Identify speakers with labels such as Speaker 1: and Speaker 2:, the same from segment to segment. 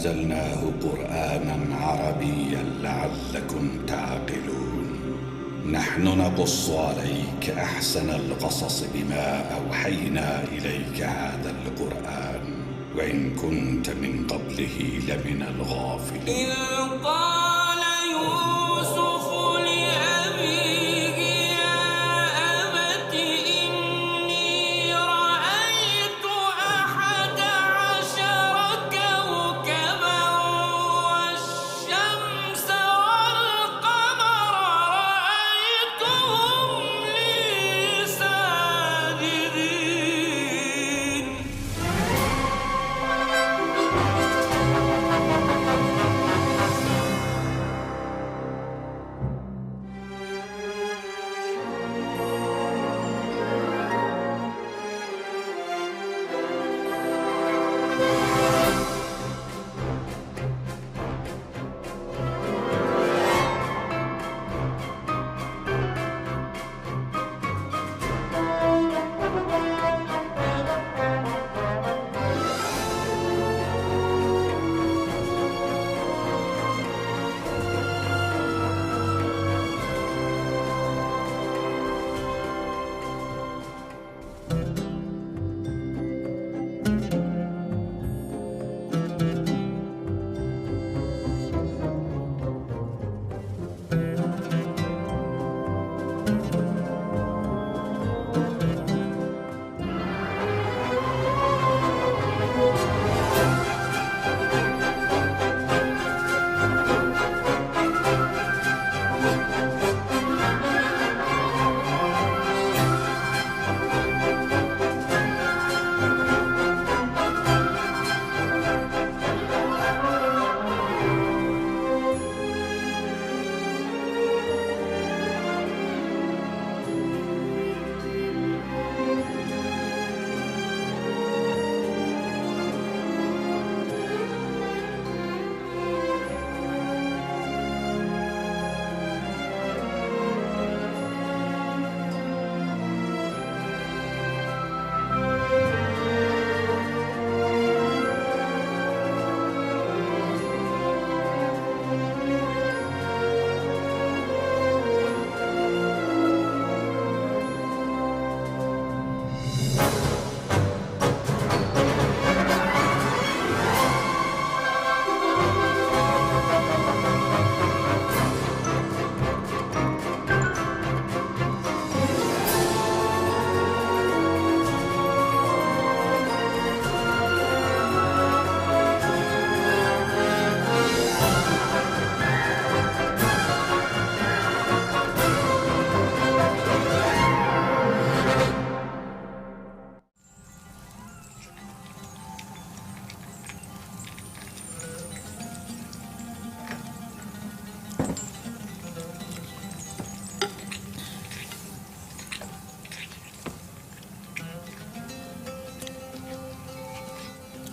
Speaker 1: أنزلناه قرآنا عربيا لعلكم تعقلون. نحن نقص عليك أحسن القصص بما أوحينا إليك هذا القرآن وإن كنت من قبله لمن الغافلين.
Speaker 2: إذ قال يوسف لأبيه يا أبت إني رأيت 11 كوكبا والشمس والقمر رأيتهم لي ساجدين.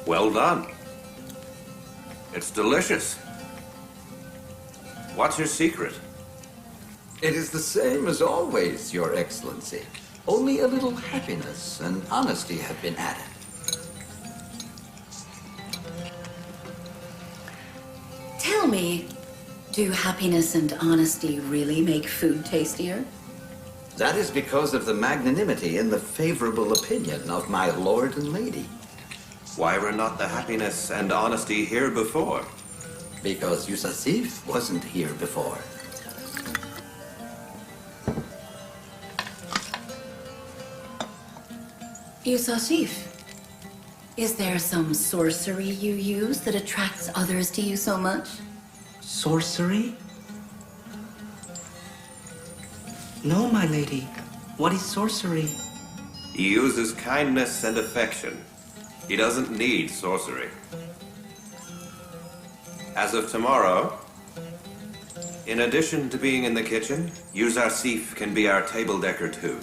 Speaker 3: Well done. It's delicious. What's your secret?
Speaker 4: It is the same as always, Your Excellency. Only a little happiness and honesty have been added.
Speaker 5: Tell me, do happiness and honesty really make food tastier?
Speaker 4: That is because of the magnanimity and the favorable opinion of my lord and lady.
Speaker 3: Why were not the happiness and honesty here before?
Speaker 4: Because Yusuf wasn't here before.
Speaker 5: Yusuf, is there some sorcery you use that attracts others to you so much?
Speaker 6: Sorcery? No, my lady. What is sorcery?
Speaker 3: He uses kindness and affection. He doesn't need sorcery. As of tomorrow, in addition to being in the kitchen, Yusuf can be our table decker too.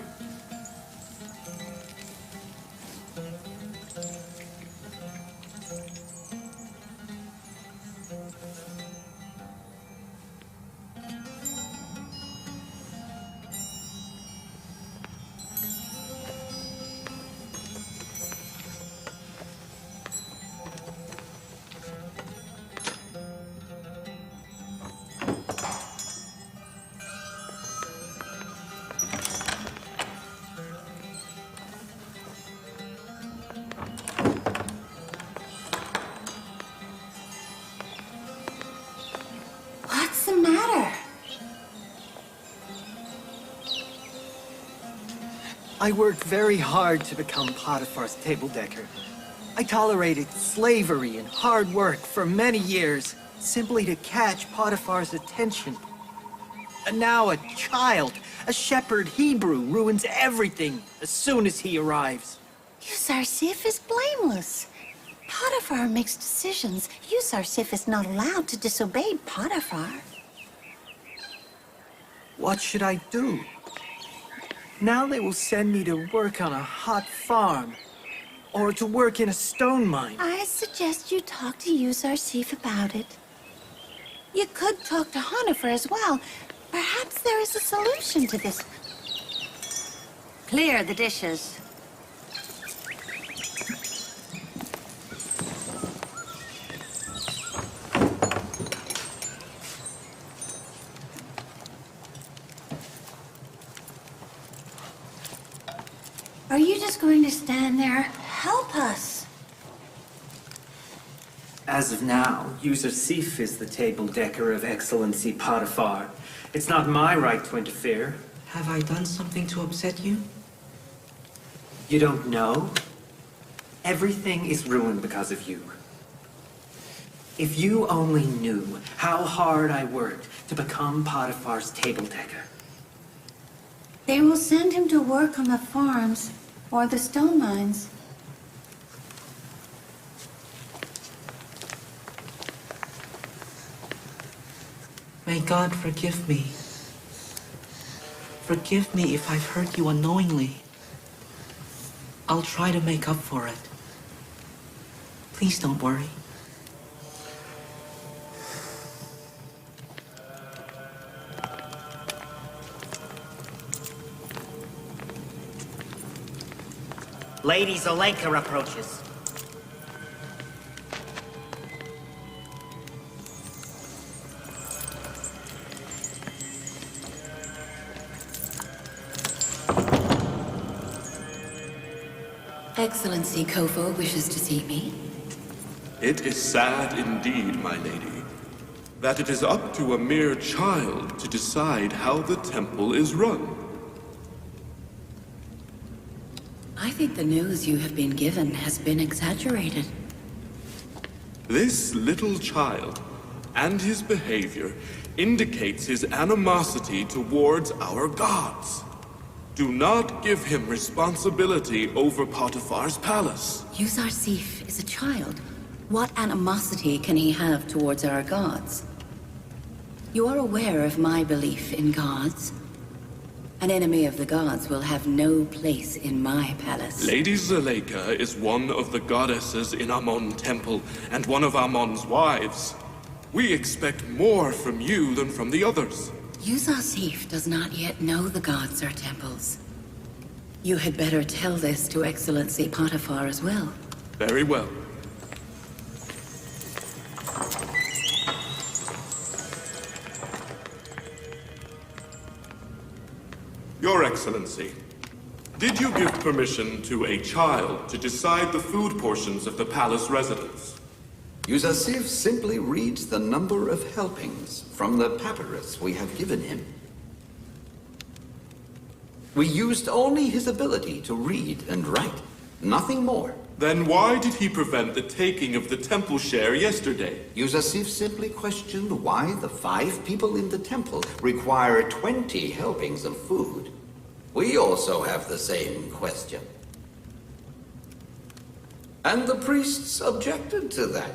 Speaker 6: I worked very hard to become Potiphar's table decker. I tolerated slavery and hard work for many years, simply to catch Potiphar's attention. And now a child, a shepherd Hebrew, ruins everything as soon as he arrives.
Speaker 7: Yusuf is blameless. Potiphar makes decisions. Yusuf is not allowed to disobey Potiphar.
Speaker 6: What should I do? Now they will send me to work on a hot farm, or to work in a stone mine.
Speaker 7: I suggest you talk to Yusuf about it. You could talk to Honifer as well. Perhaps there is a solution to this. Clear the dishes. Are you just going to stand there? Help us.
Speaker 6: As of now, Yusuf is the table decker of Excellency Potiphar. It's not my right to interfere.
Speaker 8: Have I done something to upset you?
Speaker 6: You don't know? Everything is ruined because of you. If you only knew how hard I worked to become Potiphar's table decker.
Speaker 7: They will send him to work on the farms or the stone mines.
Speaker 8: May God forgive me. Forgive me if I've hurt you unknowingly. I'll try to make up for it. Please don't worry.
Speaker 6: Lady Zuleika approaches.
Speaker 5: Excellency Kofo wishes to see me.
Speaker 9: It is sad indeed, my lady, that it is up to a mere child to decide how the temple is run.
Speaker 5: I think the news you have been given has been exaggerated.
Speaker 9: This little child and his behavior indicates his animosity towards our gods. Do not give him responsibility over Potiphar's palace.
Speaker 5: Yusuf is a child. What animosity can he have towards our gods? You are aware of my belief in gods. An enemy of the gods will have no place in my palace.
Speaker 9: Lady Zuleika is one of the goddesses in Ammon Temple and one of Ammon's wives. We expect more from you than from the others.
Speaker 5: Yusuf does not yet know the gods are temples. You had better tell this to Excellency Potiphar as well.
Speaker 9: Very well. Your Excellency, did you give permission to a child to decide the food portions of the palace residence?
Speaker 4: Yusuf simply reads the number of helpings from the papyrus we have given him. We used only his ability to read and write, nothing more.
Speaker 9: Then why did he prevent the taking of the temple share yesterday?
Speaker 4: Yusuf simply questioned why the 5 people in the temple require 20 helpings of food. We also have the same question. And the priests objected to that.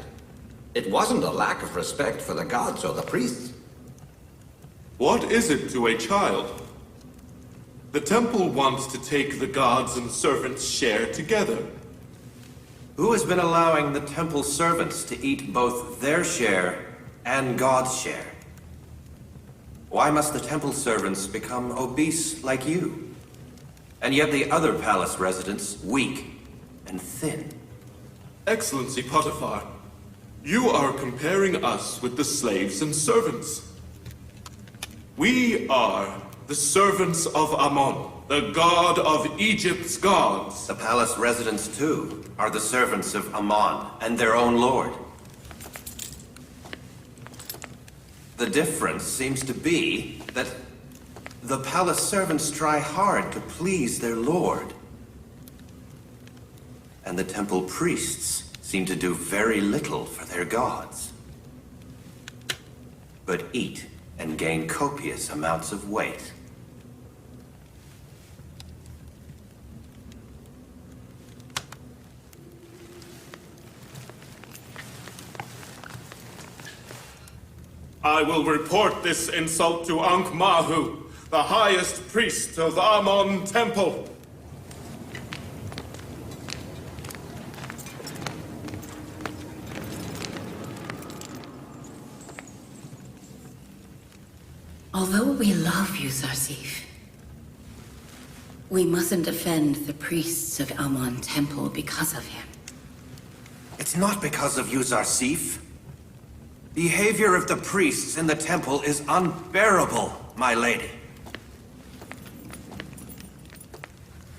Speaker 4: It wasn't a lack of respect for the gods or the priests.
Speaker 9: What is it to a child? The temple wants to take the gods and servants' share together.
Speaker 3: Who has been allowing the temple servants to eat both their share and God's share? Why must the temple servants become obese like you? And yet the other palace residents weak and thin?
Speaker 9: Excellency Potiphar, you are comparing us with the slaves and servants. We are the servants of Ammon, the god of Egypt's gods.
Speaker 3: The palace residents, too, are the servants of Ammon and their own lord. The difference seems to be that The palace servants try hard to please their lord. And the temple priests seem to do very little for their gods, but eat and gain copious amounts of weight.
Speaker 9: I will report this insult to Ankh-Mahu, the highest priest of Amon Temple.
Speaker 5: Although we love you, Zarsif, we mustn't offend the priests of Amon Temple because of him.
Speaker 3: It's not because of you, Zarsif. Behavior of the priests in the temple is unbearable, my lady.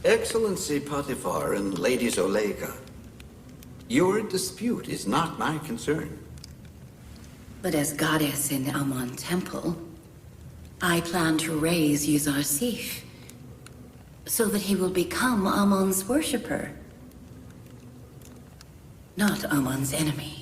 Speaker 4: Excellency Potiphar and Lady Zolega, your dispute is not my concern.
Speaker 5: But as goddess in Amon Temple, I plan to raise Zarsif so that he will become Amon's worshipper, not Amon's enemy.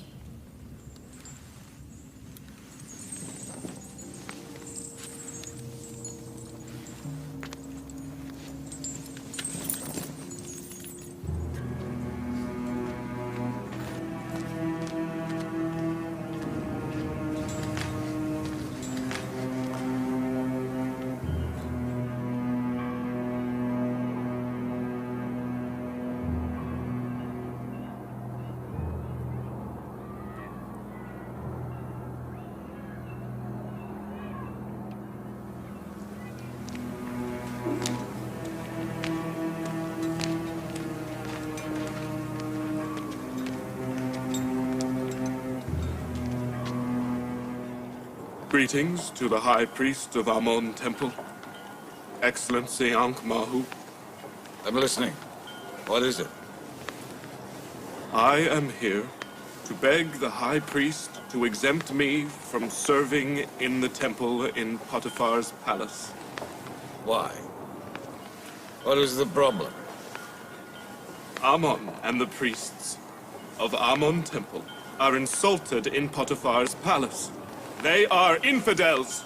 Speaker 9: Greetings to the High Priest of Amon Temple, Excellency Ankh-Mahu.
Speaker 10: I'm listening. What is it?
Speaker 9: I am here to beg the High Priest to exempt me from serving in the temple in Potiphar's palace.
Speaker 10: Why? What is the problem?
Speaker 9: Amon and the priests of Amon Temple are insulted in Potiphar's palace. They are infidels,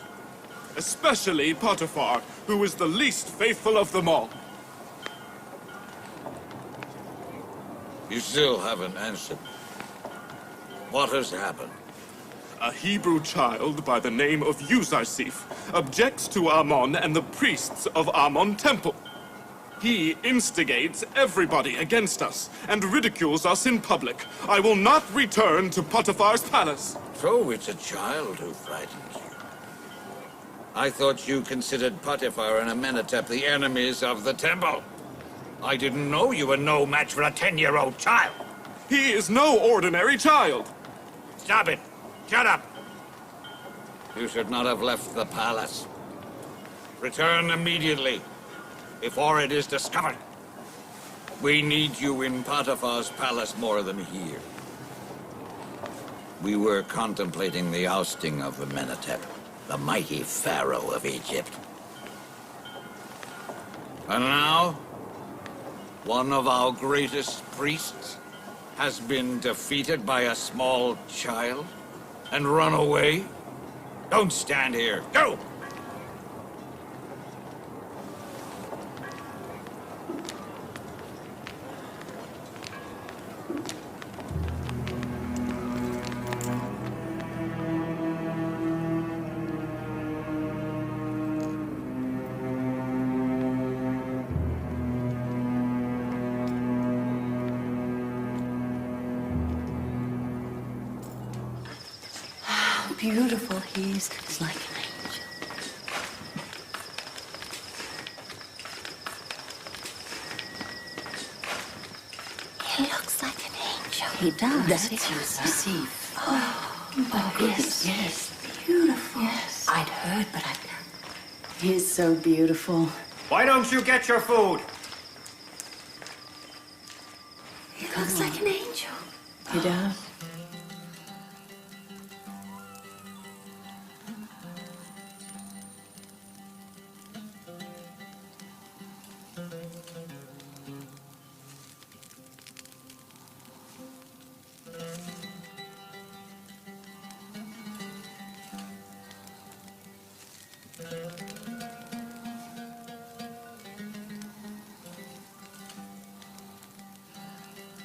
Speaker 9: especially Potiphar, who is the least faithful of them all.
Speaker 10: You still haven't answered. What has happened?
Speaker 9: A Hebrew child by the name of Zarsif objects to Amon and the priests of Amon Temple. He instigates everybody against us and ridicules us in public. I will not return to Potiphar's palace.
Speaker 10: So it's a child who frightens you. I thought you considered Potiphar and Amenhotep the enemies of the temple. I didn't know you were no match for a 10-year-old child.
Speaker 9: He is no ordinary child.
Speaker 10: Stop it! Shut up! You should not have left the palace. Return immediately, before it is discovered. We need you in Potiphar's palace more than here. We were contemplating the ousting of Amenhotep, the mighty pharaoh of Egypt. And now, one of our greatest priests has been defeated by a small child and run away? Don't stand here. Go!
Speaker 5: Beautiful he is. He's like an angel.
Speaker 7: He looks like an angel.
Speaker 5: He does.
Speaker 7: That's
Speaker 5: Yusuf.
Speaker 7: Oh,
Speaker 5: Goodness, yes. Beautiful.
Speaker 7: Yes.
Speaker 5: I'd heard, but he's so beautiful.
Speaker 3: Why don't you get your food?
Speaker 7: He looks like an angel.
Speaker 5: He does.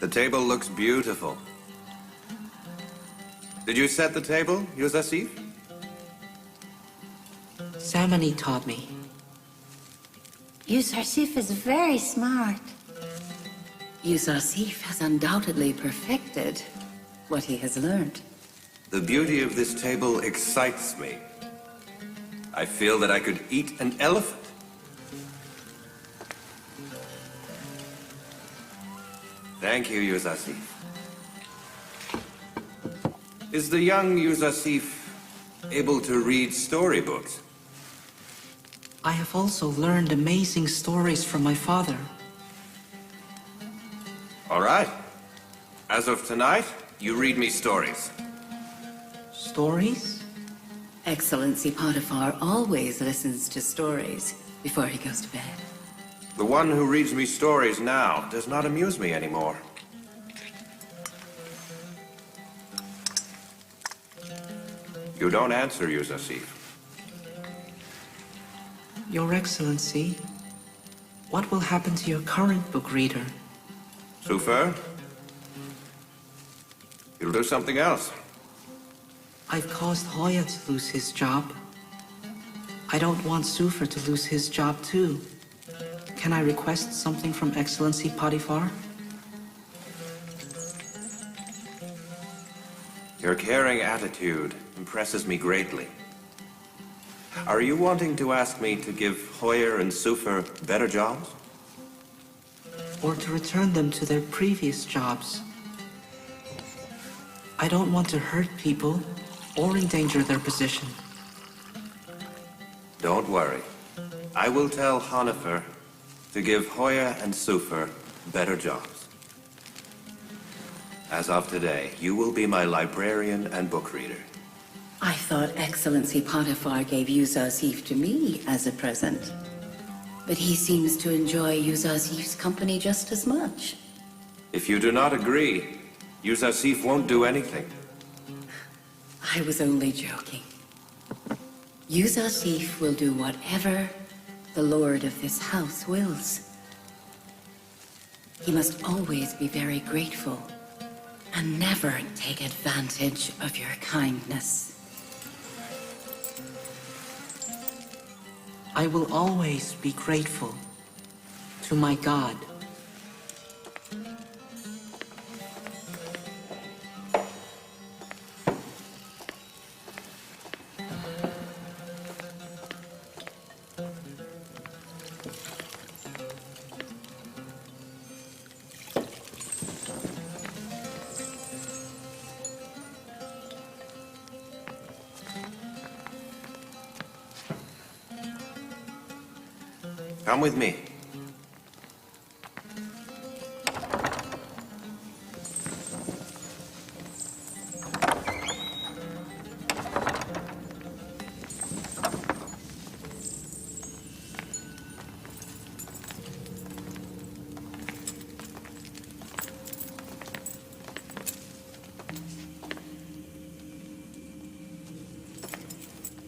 Speaker 3: The table looks beautiful. Did you set the table, Yusuf?
Speaker 8: Samani taught me.
Speaker 7: Yusuf is very smart.
Speaker 5: Yusuf has undoubtedly perfected what he has learned.
Speaker 3: The beauty of this table excites me. I feel that I could eat an elephant. Thank you, Yusuf. Is the young Yusuf able to read storybooks?
Speaker 8: I have also learned amazing stories from my father.
Speaker 3: All right. As of tonight, you read me stories.
Speaker 8: Stories?
Speaker 5: Excellency Potiphar always listens to stories before he goes to bed.
Speaker 3: The one who reads me stories now does not amuse me anymore. You don't answer, Yusuf.
Speaker 8: Your Excellency, what will happen to your current book reader?
Speaker 3: Sufer? You'll do something else.
Speaker 8: I've caused Hoya to lose his job. I don't want Sufer to lose his job too. Can I request something from Excellency Potiphar?
Speaker 3: Your caring attitude impresses me greatly. Are you wanting to ask me to give Hoyer and Sufer better jobs?
Speaker 8: Or to return them to their previous jobs? I don't want to hurt people or endanger their position.
Speaker 3: Don't worry. I will tell Honifer to give Hoya and Sufer better jobs. As of today, you will be my librarian and book reader.
Speaker 5: I thought Excellency Potiphar gave Yusuf to me as a present. But he seems to enjoy Yusuf's company just as much.
Speaker 3: If you do not agree, Yusuf won't do anything.
Speaker 5: I was only joking. Yusuf will do whatever the Lord of this house wills. He must always be very grateful and never take advantage of your kindness.
Speaker 8: I will always be grateful to my God.
Speaker 3: Come with me.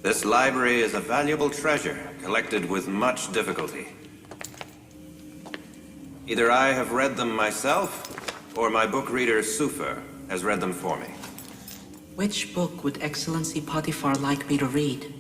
Speaker 3: This library is a valuable treasure, collected with much difficulty. Either I have read them myself, or my book reader, Sufer, has read them for me.
Speaker 8: Which book would Excellency Potiphar like me to read?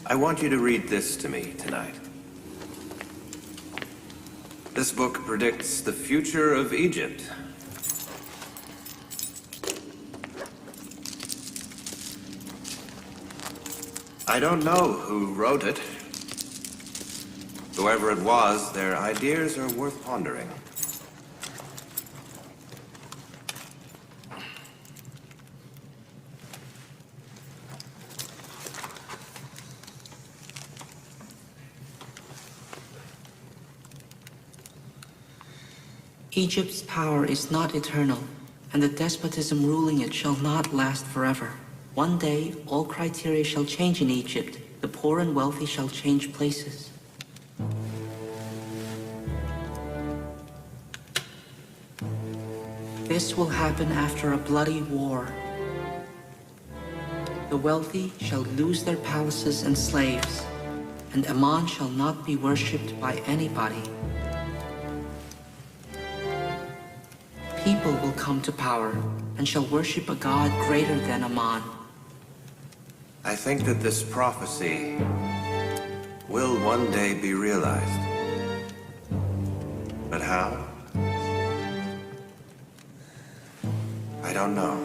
Speaker 3: I want you to read this to me tonight. This book predicts the future of Egypt. I don't know who wrote it. Whoever it was, their ideas are worth pondering.
Speaker 8: Egypt's power is not eternal, and the despotism ruling it shall not last forever. One day, all criteria shall change in Egypt. The poor and wealthy shall change places. This will happen after a bloody war. The wealthy shall lose their palaces and slaves, and Ammon shall not be worshipped by anybody. People will come to power and shall worship a god greater than Ammon.
Speaker 3: I think that this prophecy will one day be realized. But how? I don't know.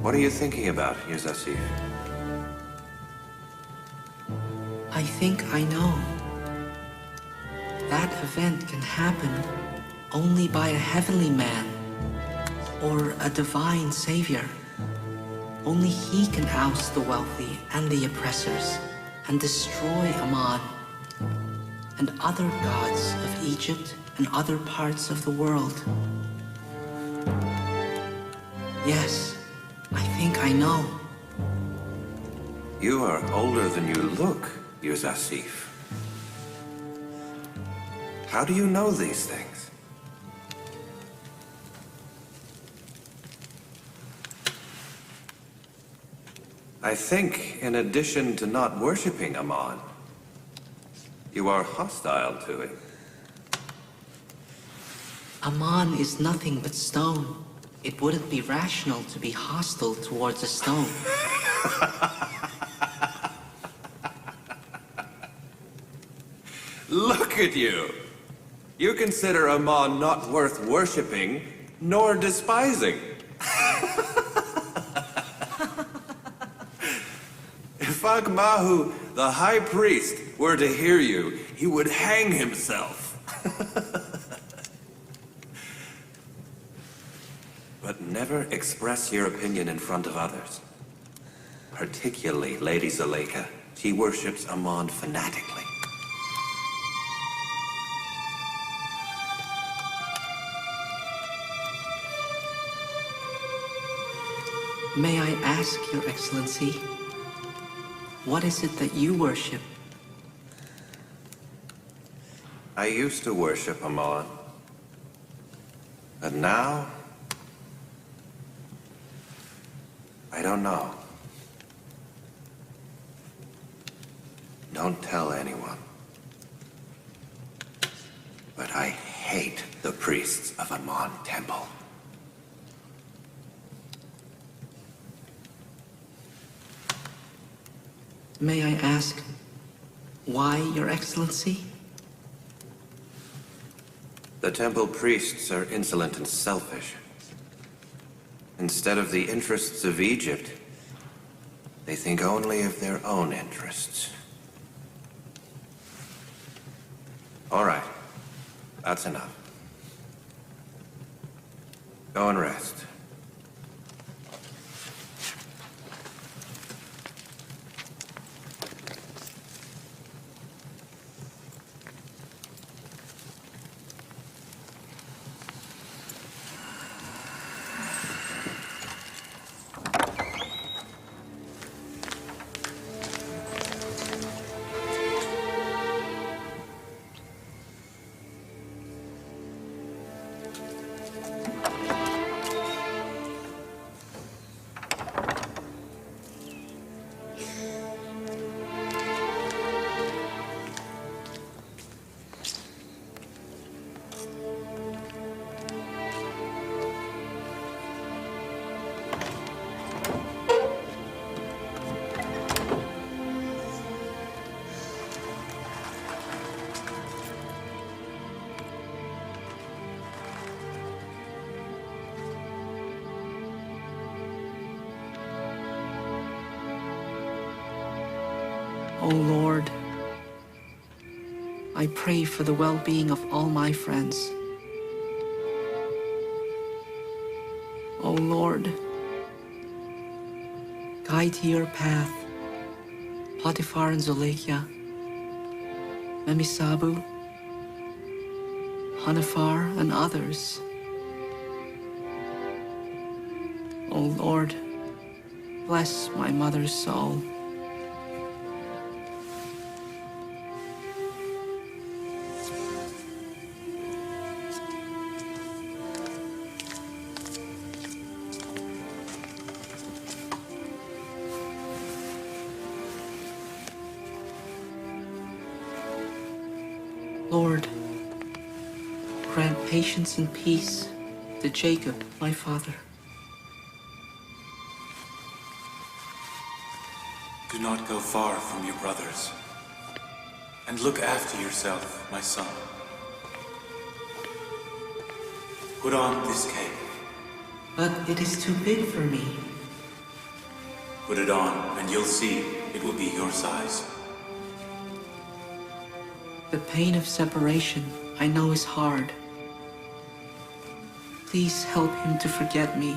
Speaker 3: What are you thinking about, Yusuf?
Speaker 8: I think I know. That event can happen only by a heavenly man or a divine savior. Only he can oust the wealthy and the oppressors and destroy Ammon and other gods of Egypt and other parts of the world. Yes, I think I know.
Speaker 3: You are older than you look, Yusuf. How do you know these things? I think, in addition to not worshipping Ammon, you are hostile to him.
Speaker 8: Ammon is nothing but stone. It wouldn't be rational to be hostile towards a stone.
Speaker 3: Look at you! You consider Ammon not worth worshipping, nor despising. If Agmahu, the high priest, were to hear you, he would hang himself. But never express your opinion in front of others. Particularly Lady Zuleika. She worships Ammon fanatically.
Speaker 8: May I ask, Your Excellency, what is it that you worship?
Speaker 3: I used to worship Ammon. But now, I don't know. Don't tell anyone. But I hate the priests of Ammon Temple.
Speaker 8: May I ask, why, Your Excellency?
Speaker 3: The temple priests are insolent and selfish. Instead of the interests of Egypt, they think only of their own interests. All right. That's enough. Go and rest.
Speaker 8: O Lord, I pray for the well-being of all my friends. O Lord, guide to your path Potiphar and Zuleika, Memisabu, Hanafar, and others. O Lord, bless my mother's soul. Lord, grant patience and peace to Jacob, my father.
Speaker 11: Do not go far from your brothers, and look after yourself, my son. Put on this cape.
Speaker 8: But it is too big for me.
Speaker 11: Put it on, and you'll see it will be your size.
Speaker 8: The pain of separation I know is hard. Please help him to forget me.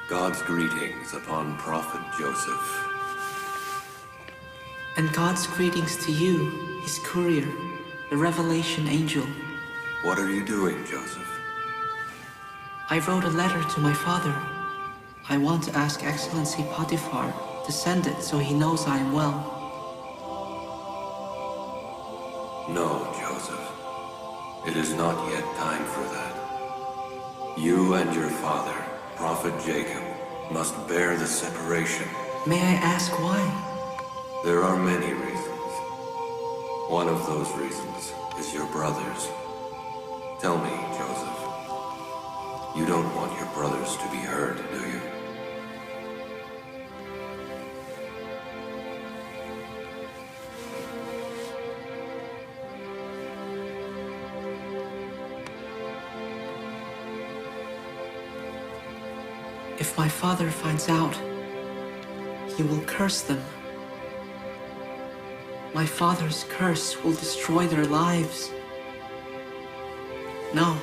Speaker 3: God's greetings upon Prophet Joseph.
Speaker 8: And God's greetings to you, his courier, the revelation angel.
Speaker 3: What are you doing, Joseph?
Speaker 8: I wrote a letter to my father. I want to ask Excellency Potiphar to send it so he knows I am well.
Speaker 3: No, Joseph. It is not yet time for that. You and your father, Prophet Jacob, must bear the separation.
Speaker 8: May I ask why?
Speaker 3: There are many reasons. One of those reasons is your brothers. Tell me, Joseph, you don't want your brothers to be hurt, do you?
Speaker 8: If my father finds out, he will curse them. My father's curse will destroy their lives. No.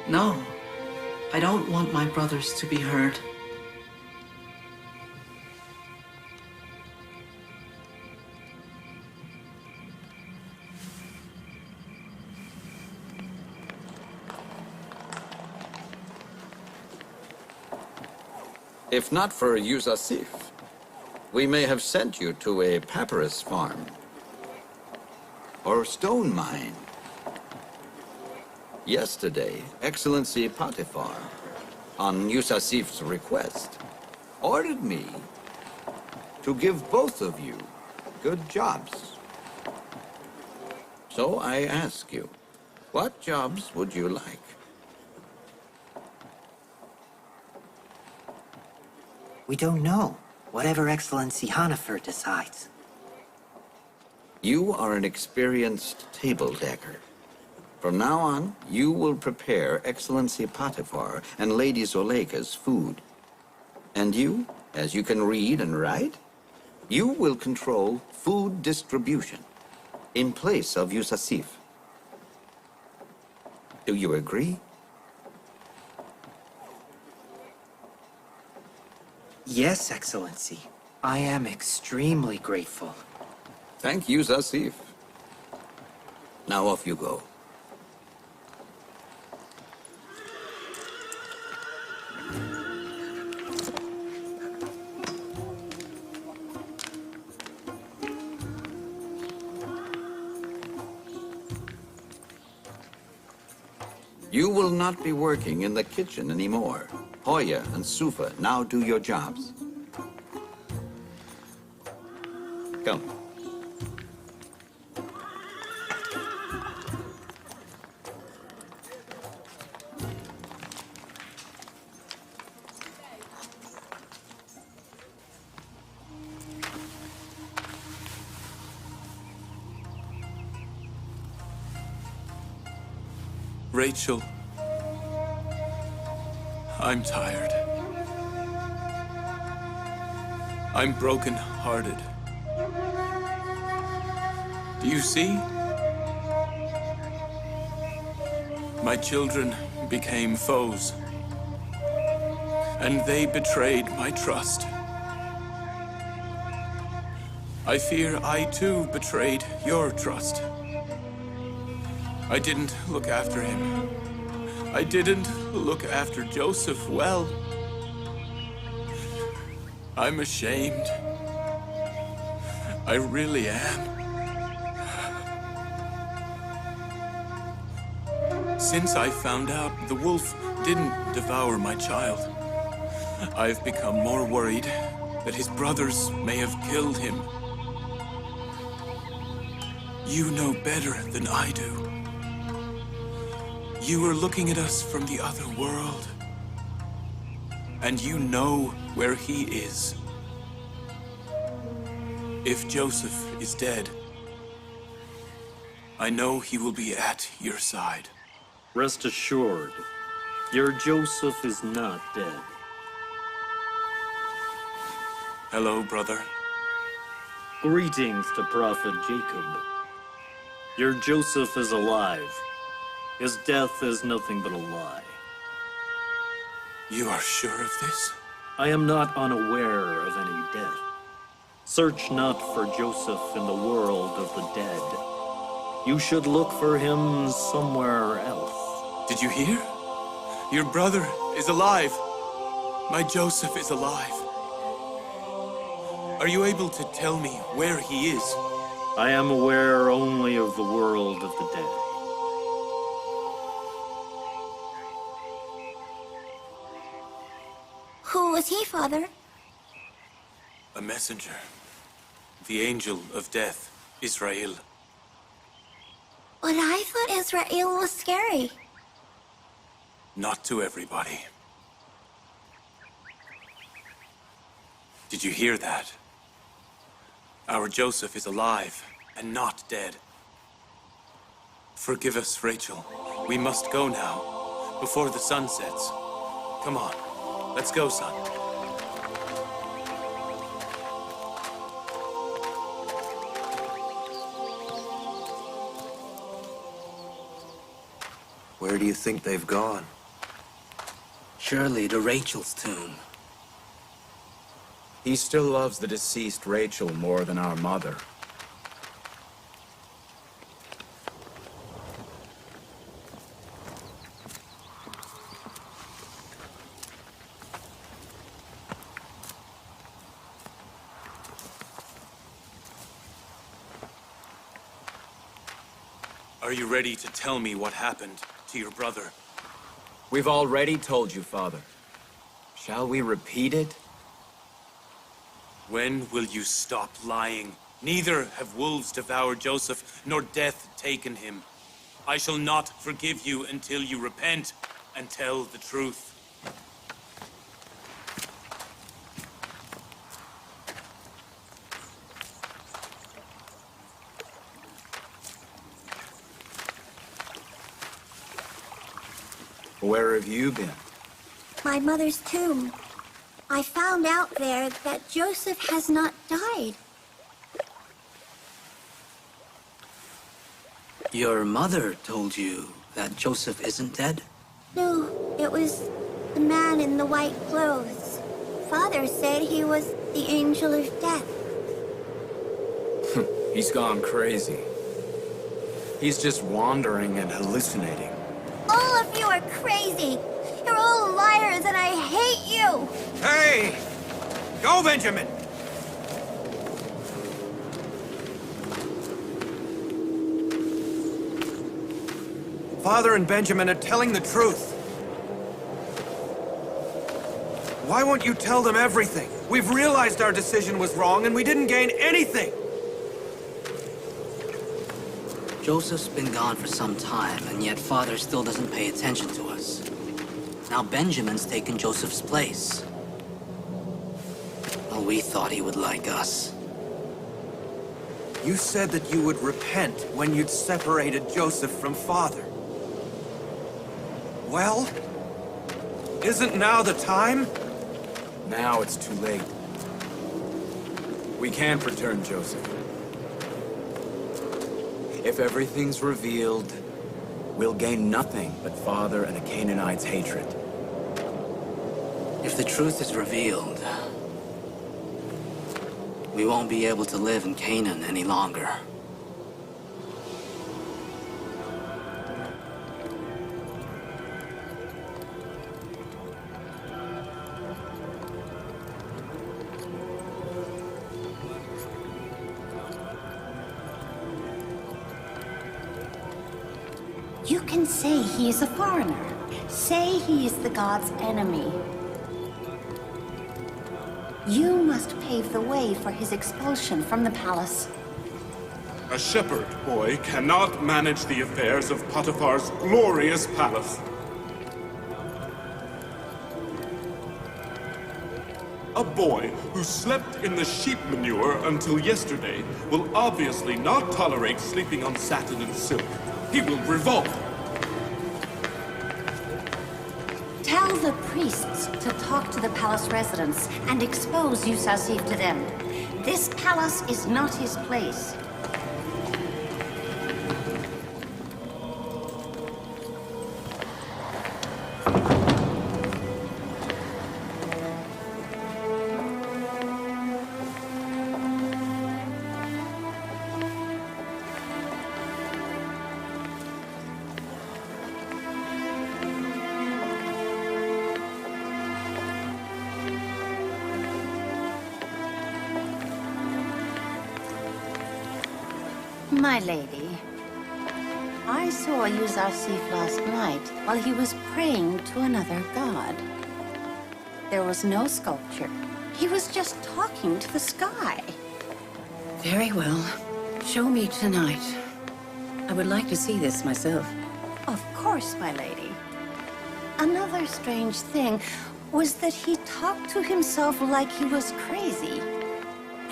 Speaker 8: No. I don't want my brothers to be hurt.
Speaker 10: If not for Yusuf, we may have sent you to a papyrus farm.
Speaker 4: Or stone mine.
Speaker 10: Yesterday, Excellency Potiphar, on Yusuf's request,
Speaker 4: Ordered me to give both of you good jobs.
Speaker 10: So I ask you, what jobs would you like?
Speaker 6: We don't know. Whatever Excellency Hanifer decides.
Speaker 10: You are an experienced table decker. From now on, you will prepare Excellency Potiphar and Lady Zuleika's food. And you, as you can read and write, you will control food distribution in place of Yusuf. Do you agree?
Speaker 6: Yes, Excellency. I am extremely grateful.
Speaker 10: Thank you, Yusuf. Now off you go. You will not be working in the kitchen anymore. Hoya and Sufa now do your jobs. Come.
Speaker 11: Rachel, I'm tired. I'm broken-hearted. Do you see? My children became foes, and they betrayed my trust. I fear I too betrayed your trust. I didn't look after him. I didn't look after Joseph well. I'm ashamed. I really am. Since I found out the wolf didn't devour my child, I've become more worried that his brothers may have killed him. You know better than I do. You are looking at us from the other world, and you know where he is. If Joseph is dead, I know he will be at your side.
Speaker 12: Rest assured, your Joseph is not dead.
Speaker 11: Hello, brother.
Speaker 12: Greetings to Prophet Jacob. Your Joseph is alive. His death is nothing but a lie.
Speaker 11: You are sure of this?
Speaker 12: I am not unaware of any death. Search not for Joseph in the world of the dead. You should look for him somewhere else.
Speaker 11: Did you hear? Your brother is alive. My Joseph is alive. Are you able to tell me where he is?
Speaker 12: I am aware only of the world of the dead.
Speaker 7: Who was he, Father?
Speaker 11: A messenger. The angel of death, Israel.
Speaker 7: But I thought Israel was scary.
Speaker 11: Not to everybody. Did you hear that? Our Joseph is alive and not dead. Forgive us, Rachel. We must go now, before the sun sets. Come on, let's go, son.
Speaker 3: Where do you think they've gone?
Speaker 8: Surely to Rachel's tomb.
Speaker 13: He still loves the deceased Rachel more than our mother.
Speaker 11: Are you ready to tell me what happened to your brother?
Speaker 13: We've already told you, Father. Shall we repeat it?
Speaker 11: When will you stop lying? Neither have wolves devoured Joseph, nor death taken him. I shall not forgive you until you repent and tell the truth.
Speaker 13: Where have you been?
Speaker 7: My mother's tomb. I found out there that Joseph has not died.
Speaker 8: Your mother told you that Joseph isn't dead?
Speaker 7: No, it was the man in the white clothes. Father said he was the angel of death.
Speaker 13: He's gone crazy. He's just wandering and hallucinating.
Speaker 7: All of you are crazy. You're all liars and I hate you.
Speaker 3: Hey! Go, Benjamin! Father and Benjamin are telling the truth. Why won't you tell them everything? We've realized our decision was wrong and we didn't gain anything.
Speaker 8: Joseph's been gone for some time, and yet Father still doesn't pay attention to us. Now Benjamin's taken Joseph's place. Well, we thought he would like us.
Speaker 3: You said that you would repent when you'd separated Joseph from Father. Well, isn't now the time?
Speaker 13: Now it's too late. We can't return Joseph. If everything's revealed, we'll gain nothing but father and a Canaanite's hatred.
Speaker 8: If the truth is revealed, we won't be able to live in Canaan any longer.
Speaker 7: You can say he is a foreigner. Say he is the god's enemy. You must pave the way for his expulsion from the palace.
Speaker 9: A shepherd boy cannot manage the affairs of Potiphar's glorious palace. A boy who slept in the sheep manure until yesterday will obviously not tolerate sleeping on satin and silk. He will revolt.
Speaker 7: Tell the priests to talk to the palace residents and expose Yusuf to them. This palace is not his place. My lady, I saw Yusuf last night while he was praying to another god. There was no sculpture. He was just talking to the sky.
Speaker 5: Very well. Show me tonight. I would like to see this myself.
Speaker 7: Of course, my lady. Another strange thing was that he talked to himself like he was crazy.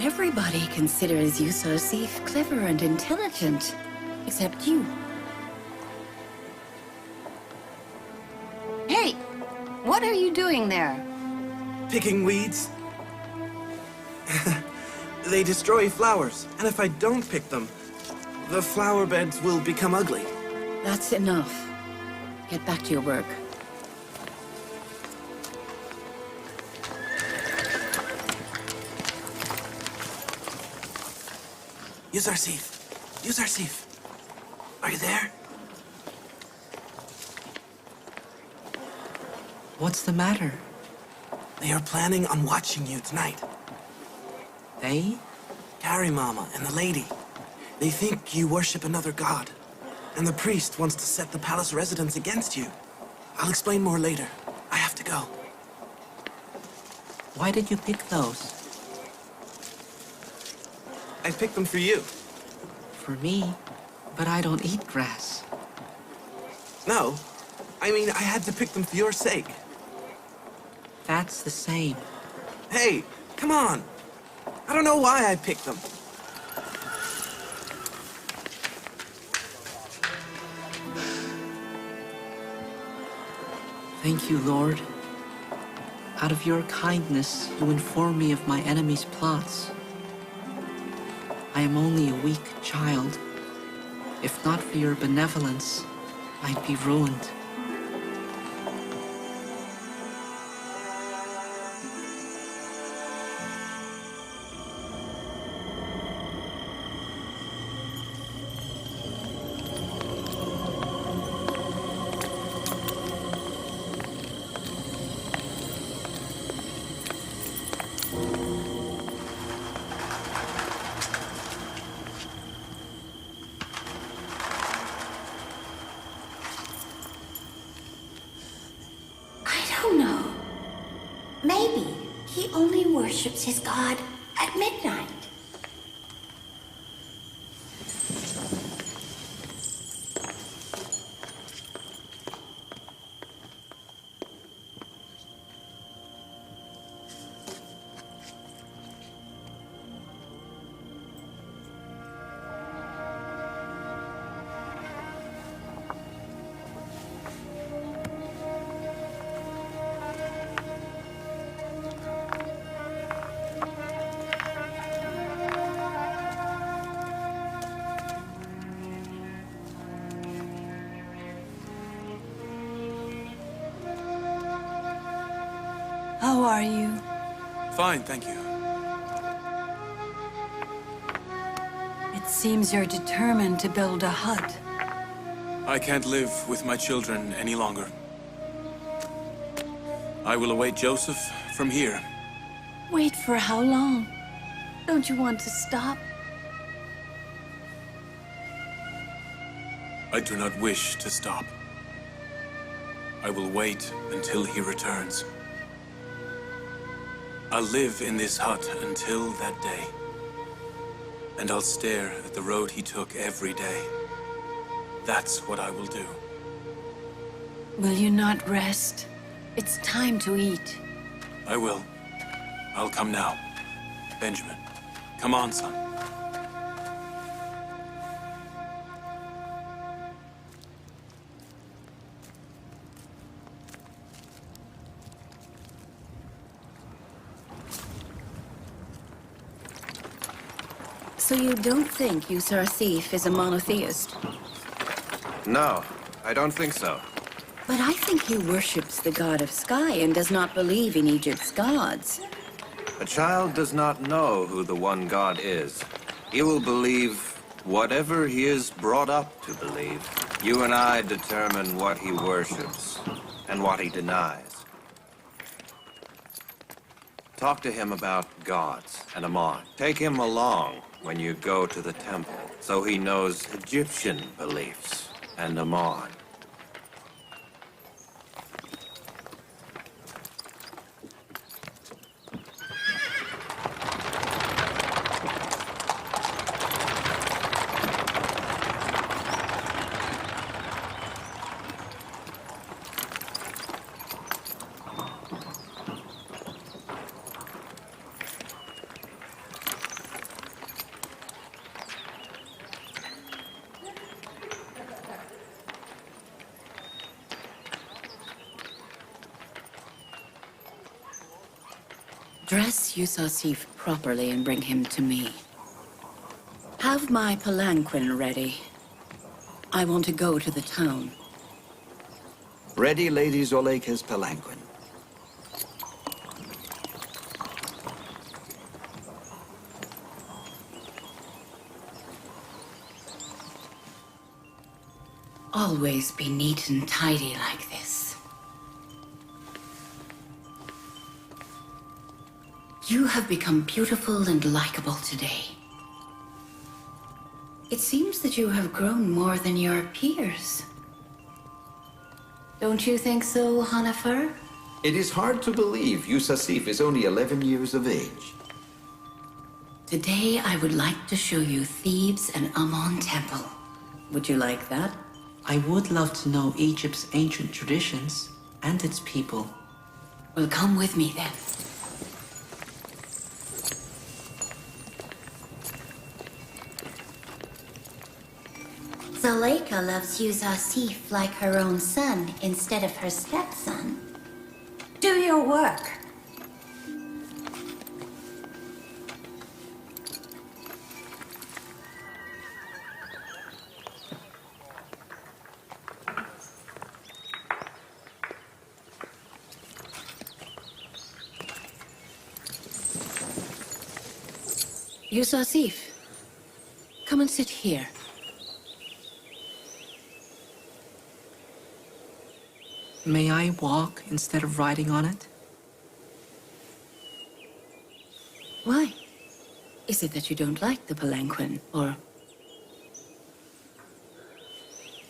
Speaker 5: Everybody considers Yusuf clever and intelligent, except you.
Speaker 7: Hey, what are you doing there?
Speaker 6: Picking weeds. They destroy flowers, and if I don't pick them, the flower beds will become ugly.
Speaker 5: That's enough. Get back to your work.
Speaker 6: Yusuf, are you there?
Speaker 8: What's the matter?
Speaker 6: They are planning on watching you tonight.
Speaker 8: They?
Speaker 6: Carrie Mama and the lady. They think you worship another god. And the priest wants to set the palace residents against you. I'll explain more later. I have to go.
Speaker 8: Why did you pick those?
Speaker 6: I picked them for you.
Speaker 8: For me? But I don't eat grass.
Speaker 6: No. I mean, I had to pick them for your sake.
Speaker 8: That's the same.
Speaker 6: Hey, come on. I don't know why I picked them.
Speaker 8: Thank you, Lord. Out of your kindness, you inform me of my enemy's plots. I am only a weak child. If not for your benevolence, I'd be ruined.
Speaker 7: Maybe he only worships his god at midnight.
Speaker 5: are you?
Speaker 11: Fine, thank you.
Speaker 5: It seems you're determined to build a hut.
Speaker 11: I can't live with my children any longer. I will await Joseph from here.
Speaker 5: Wait for how long? Don't you want to stop?
Speaker 11: I do not wish to stop. I will wait until he returns. I'll live in this hut until that day. And I'll stare at the road he took every day. That's what I will do.
Speaker 5: Will you not rest? It's time to eat.
Speaker 11: I will. I'll come now. Benjamin, come on, son.
Speaker 5: So you don't think Yusuf is a monotheist?
Speaker 3: No, I don't think so.
Speaker 5: But I think he worships the god of sky and does not believe in Egypt's gods.
Speaker 3: A child does not know who the one God is. He will believe whatever he is brought up to believe. You and I determine what he worships and what he denies. Talk to him about gods and Amon. Take him along when you go to the temple, so he knows Egyptian beliefs and Amon.
Speaker 5: Dress Yusuf properly and bring him to me. Have my palanquin ready. I want to go to the town.
Speaker 4: Ready, Lady Zuleika's palanquin.
Speaker 5: Always be neat and tidy like this. You have become beautiful and likable today. It seems that you have grown more than your peers. Don't you think so, Hanifer?
Speaker 4: It is hard to believe Yusuf is only 11 years of age.
Speaker 5: Today I would like to show you Thebes and Ammon Temple. Would you like that?
Speaker 8: I would love to know Egypt's ancient traditions and its people.
Speaker 5: Well, come with me then.
Speaker 7: Zuleika loves Yusuf like her own son instead of her stepson. Do your work.
Speaker 5: Yusuf, come and sit here.
Speaker 8: May I walk instead of riding on it?
Speaker 5: Why? Is it that you don't like the palanquin, or...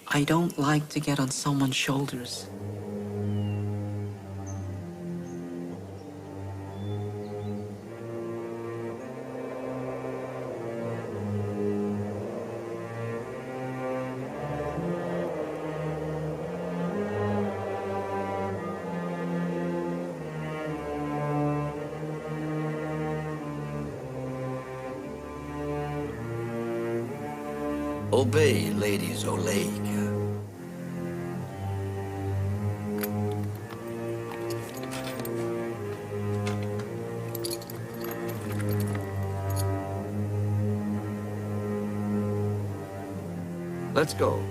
Speaker 8: I don't like to get on someone's shoulders.
Speaker 4: Obey Lady Zuleika. Let's go.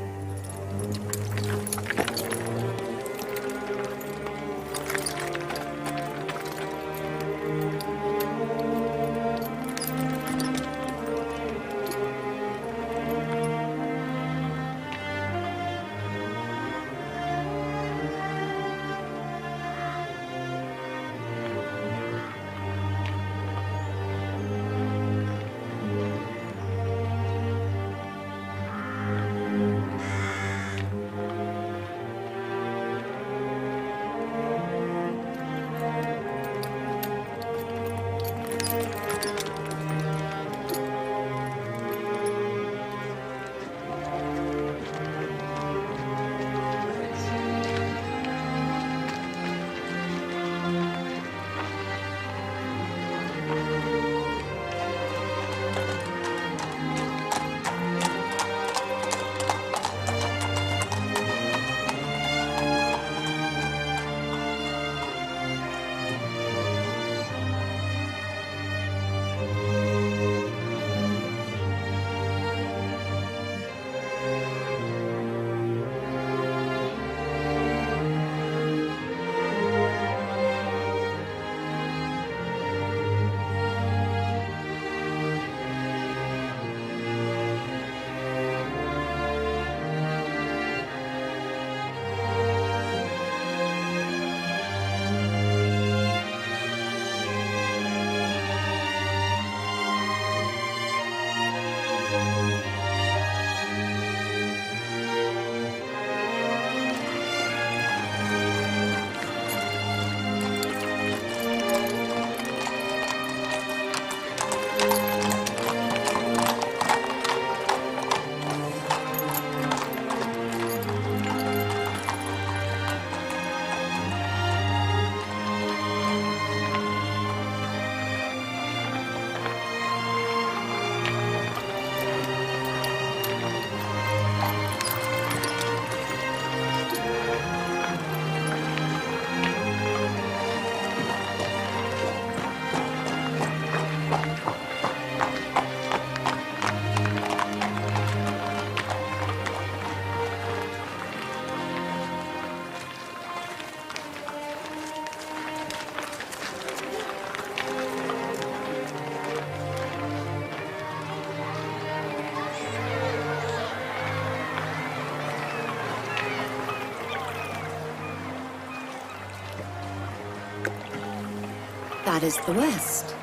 Speaker 5: That is the West.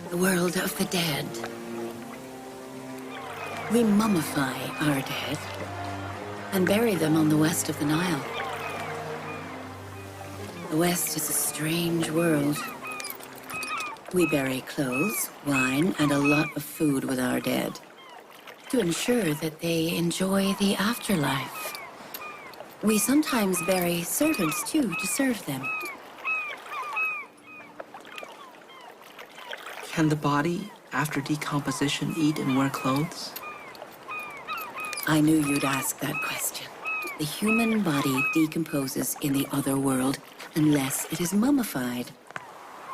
Speaker 5: The world of the dead. We mummify our dead and bury them on the west of the Nile. The West is a strange world. We bury clothes, wine, and a lot of food with our dead to ensure that they enjoy the afterlife. We sometimes bury servants, too, to serve them.
Speaker 8: Can the body, after decomposition, eat and wear clothes?
Speaker 5: I knew you'd ask that question. The human body decomposes in the other world unless it is mummified.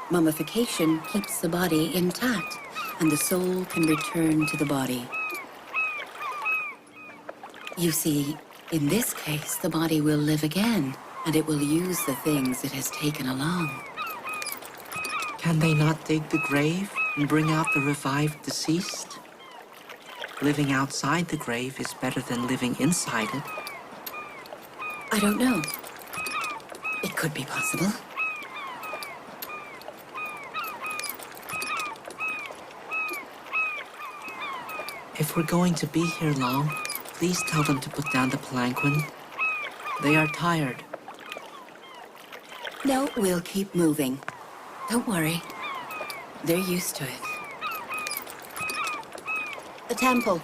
Speaker 5: Mummification keeps the body intact, and the soul can return to the body. You see, in this case, the body will live again, and it will use the things it has taken along.
Speaker 8: Can they not dig the grave and bring out the revived deceased? Living outside the grave is better than living inside it.
Speaker 5: I don't know. It could be possible.
Speaker 8: If we're going to be here long, please tell them to put down the palanquin. They are tired.
Speaker 5: No, we'll keep moving. Don't worry. They're used to it. The temple.